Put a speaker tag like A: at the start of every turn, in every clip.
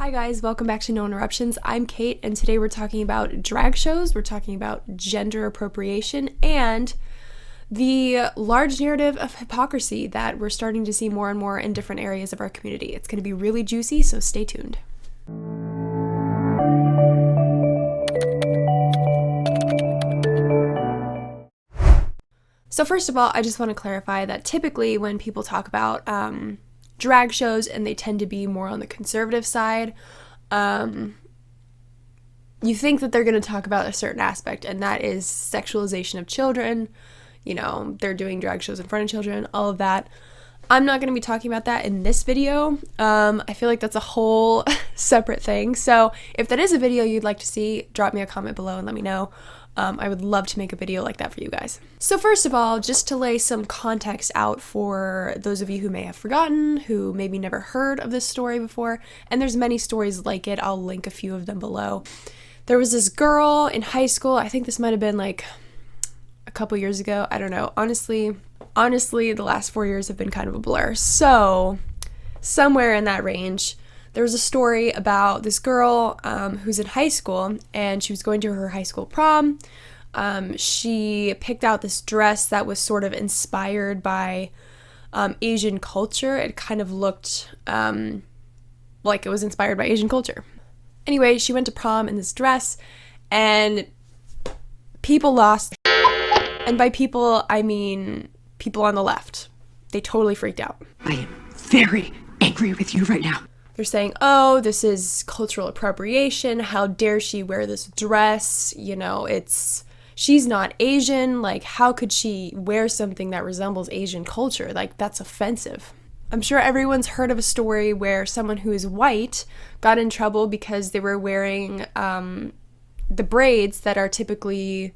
A: Hi guys, welcome back to No Interruptions. I'm Kate, and today we're talking about drag shows, we're talking about gender appropriation, and the large narrative of hypocrisy that we're starting to see more and more in different areas of our community. It's going to be really juicy, so stay tuned. So first of all, I just want to clarify that typically when people talk about drag shows, and they tend to be more on the conservative side, you think that they're going to talk about a certain aspect, and that is sexualization of children. You know, they're doing drag shows in front of children, all of that. I'm not going to be talking about that in this video. I feel like that's a whole separate thing. So if that is a video you'd like to see, drop me a comment below and let me know. I would love to make a video like that for you guys. So first of all, just to lay some context out for those of you who may have forgotten, who maybe never heard of this story before, and there's many stories like it, I'll link a few of them below. There was this girl in high school, I think this might have been like a couple years ago, I don't know. Honestly, the last 4 years have been kind of a blur. So somewhere in that range, there was a story about this girl who's in high school, and she was going to her high school prom. She picked out this dress that was sort of inspired by Asian culture. It kind of looked like it was inspired by Asian culture. Anyway, she went to prom in this dress, and people lost. And by people, I mean people on the left. They totally freaked out.
B: I am very angry with you right now.
A: They're saying, oh, this is cultural appropriation. How dare she wear this dress? You know, she's not Asian. Like, how could she wear something that resembles Asian culture? Like, that's offensive. I'm sure everyone's heard of a story where someone who is white got in trouble because they were wearing the braids that are typically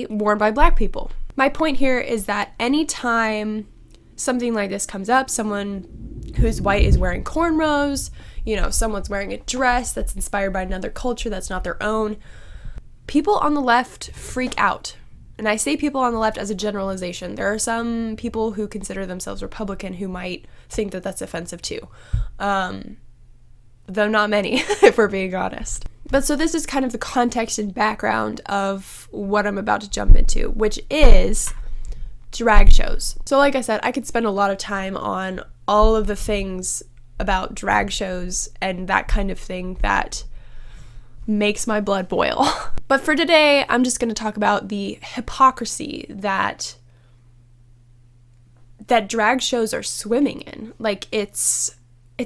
A: worn by black people. My point here is that anytime something like this comes up, someone who's white is wearing cornrows, you know, someone's wearing a dress that's inspired by another culture that's not their own, people on the left freak out. And I say people on the left as a generalization. There are some people who consider themselves Republican who might think that that's offensive too. Though not many, if we're being honest. But so this is kind of the context and background of what I'm about to jump into, which is drag shows. So like I said, I could spend a lot of time on all of the things about drag shows and that kind of thing that makes my blood boil. But for today, I'm just going to talk about the hypocrisy that drag shows are swimming in. Like, it's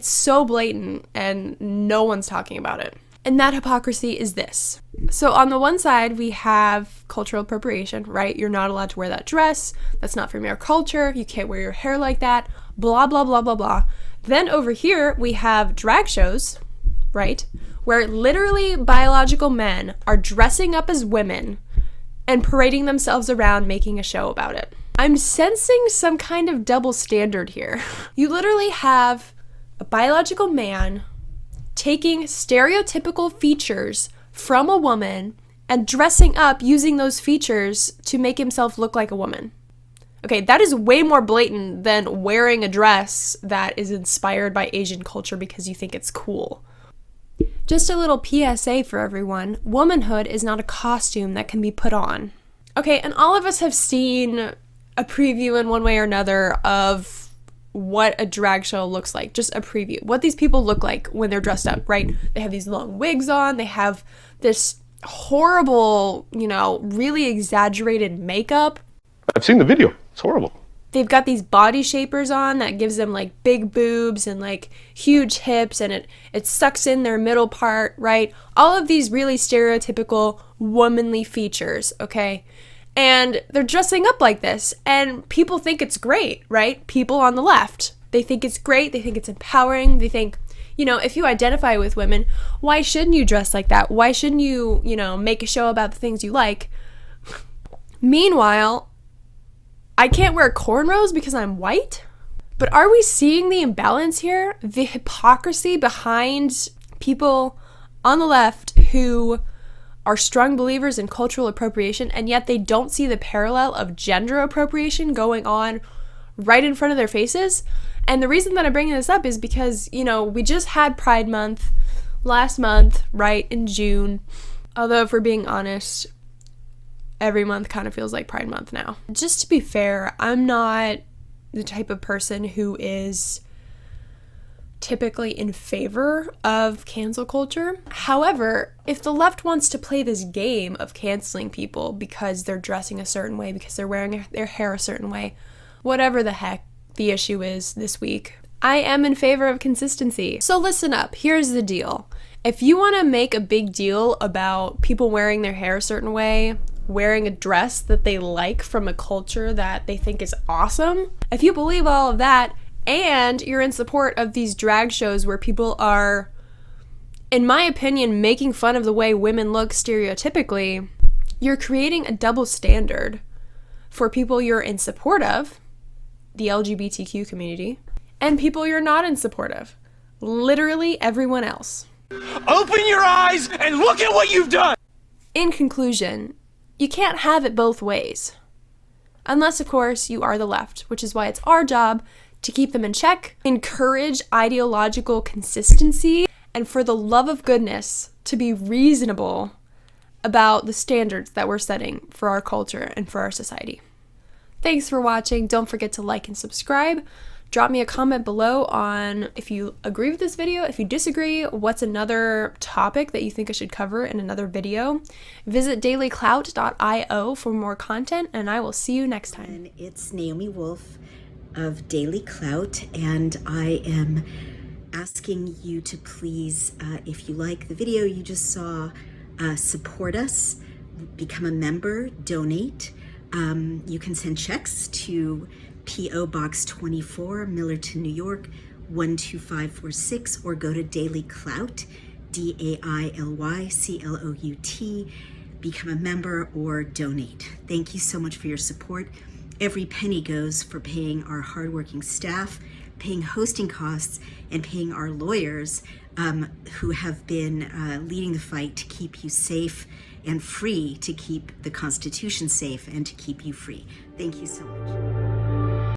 A: so blatant and no one's talking about it. And that hypocrisy is this. So on the one side, we have cultural appropriation, right? You're not allowed to wear that dress. That's not from your culture. You can't wear your hair like that. Blah, blah, blah, blah, blah. Then over here, we have drag shows, right? Where literally biological men are dressing up as women and parading themselves around making a show about it. I'm sensing some kind of double standard here. You literally have a biological man taking stereotypical features from a woman and dressing up using those features to make himself look like a woman. Okay, that is way more blatant than wearing a dress that is inspired by Asian culture because you think it's cool. Just a little PSA for everyone. Womanhood is not a costume that can be put on. Okay, and all of us have seen a preview in one way or another of what a drag show looks like. Just a preview. What these people look like when they're dressed up, right? They have these long wigs on. They have this horrible, you know, really exaggerated makeup.
C: I've seen the video. It's horrible.
A: They've got these body shapers on that gives them like big boobs and like huge hips, and it sucks in their middle part, right? All of these really stereotypical womanly features, okay? And they're dressing up like this, and people think it's great, right? People on the left. They think it's great. They think it's empowering. They think, you know, if you identify with women, why shouldn't you dress like that? Why shouldn't you, you know, make a show about the things you like? Meanwhile, I can't wear cornrows because I'm white? But are we seeing the imbalance here? The hypocrisy behind people on the left who are strong believers in cultural appropriation, and yet they don't see the parallel of gender appropriation going on right in front of their faces. And the reason that I'm bringing this up is because, you know, we just had Pride Month last month, right, in June. Although, if we're being honest, every month kind of feels like Pride Month now. Just to be fair, I'm not the type of person who is typically in favor of cancel culture. However, if the left wants to play this game of canceling people because they're dressing a certain way, because they're wearing their hair a certain way, whatever the heck the issue is this week, I am in favor of consistency. So listen up, here's the deal. If you want to make a big deal about people wearing their hair a certain way, wearing a dress that they like from a culture that they think is awesome, if you believe all of that, and you're in support of these drag shows where people are, in my opinion, making fun of the way women look stereotypically, you're creating a double standard for people you're in support of, the LGBTQ community, and people you're not in support of, literally everyone else.
D: Open your eyes and look at what you've done!
A: In conclusion, you can't have it both ways. Unless, of course, you are the left, which is why it's our job to keep them in check, encourage ideological consistency, and for the love of goodness, to be reasonable about the standards that we're setting for our culture and for our society. Thanks for watching. Don't forget to like and subscribe. Drop me a comment below on if you agree with this video, if you disagree, what's another topic that you think I should cover in another video. Visit dailyclout.io for more content, and I will see you next time.
E: And it's Naomi Wolf of Daily Clout, and I am asking you to please, if you like the video you just saw, support us, become a member, donate. You can send checks to P.O. Box 24, Millerton, New York, 12546, or go to Daily Clout, DAILYCLOUT, become a member or donate. Thank you so much for your support. Every penny goes for paying our hardworking staff, paying hosting costs, and paying our lawyers who have been leading the fight to keep you safe and free, to keep the Constitution safe and to keep you free. Thank you so much.